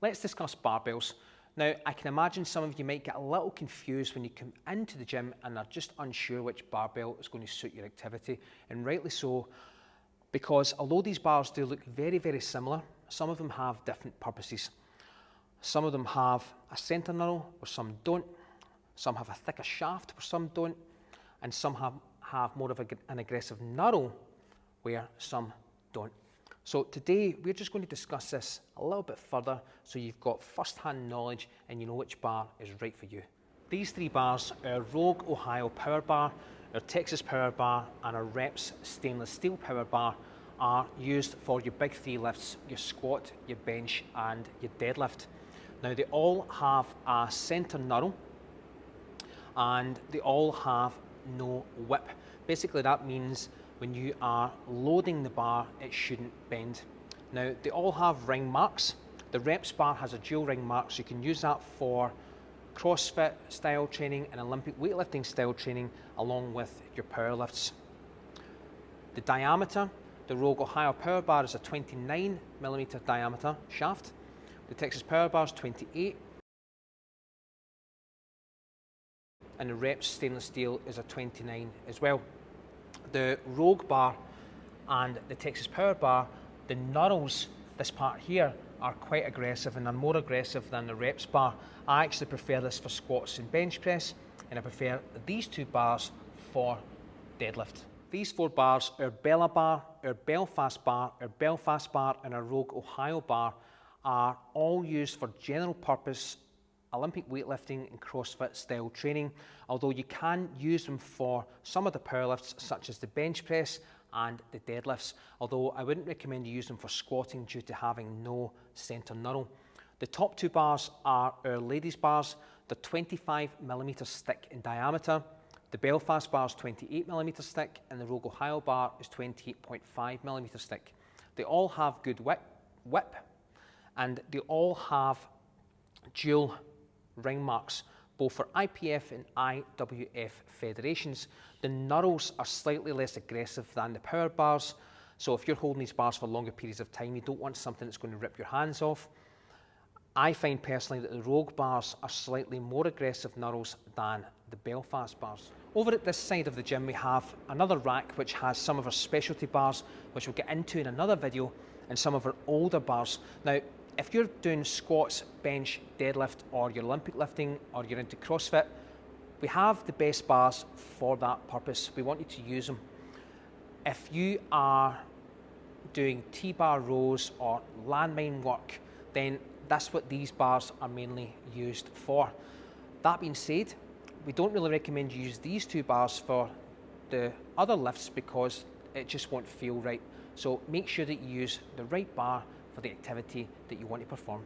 Let's discuss barbells. Now, I can imagine some of you might get a little confused when you come into the gym and are just unsure which barbell is going to suit your activity, and rightly so, because although these bars do look very, very similar, some of them have different purposes. Some of them have a center knurl where some don't, some have a thicker shaft where some don't, and some have more of an aggressive knurl where some don't. So today we're just going to discuss this a little bit further so you've got first-hand knowledge and you know which bar is right for you. These three bars, our Rogue Ohio Power Bar, our Texas Power Bar and our Reps Stainless Steel Power Bar, are used for your big three lifts, your squat, your bench and your deadlift. Now they all have a center knurl and they all have no whip. Basically that means when you are loading the bar, it shouldn't bend. Now, they all have ring marks. The Reps bar has a dual ring mark, so you can use that for CrossFit style training and Olympic weightlifting style training, along with your power lifts. The diameter, the Rogue Ohio Power Bar is a 29mm diameter shaft. The Texas Power Bar is 28. And the Reps Stainless Steel is a 29 as well. The Rogue bar and the Texas Power Bar, the knurls, this part here, are quite aggressive and are more aggressive than the Reps bar. I actually prefer this for squats and bench press, and I prefer these two bars for deadlift. These four bars, our Bella bar, our Belfast bar, our Belfast bar and our Rogue Ohio bar, are all used for general purpose Olympic weightlifting and CrossFit style training, although you can use them for some of the power lifts such as the bench press and the deadlifts, although I wouldn't recommend you use them for squatting due to having no center knurl. The top two bars are our ladies bars. They're 25mm thick in diameter. The Belfast bar is 28mm thick and the Rogue Ohio bar is 28.5mm thick. They all have good whip and they all have dual ring marks, both for IPF and IWF federations. The knurls are slightly less aggressive than the power bars, so if you're holding these bars for longer periods of time, you don't want something that's going to rip your hands off. I find personally that the Rogue bars are slightly more aggressive knurls than the Belfast bars. Over at this side of the gym we have another rack which has some of our specialty bars, which we'll get into in another video, and some of our older bars. Now, if you're doing squats, bench, deadlift, or your Olympic lifting, or you're into CrossFit, we have the best bars for that purpose. We want you to use them. If you are doing T-bar rows or landmine work, then that's what these bars are mainly used for. That being said, we don't really recommend you use these two bars for the other lifts because it just won't feel right. So make sure that you use the right bar for the activity that you want to perform.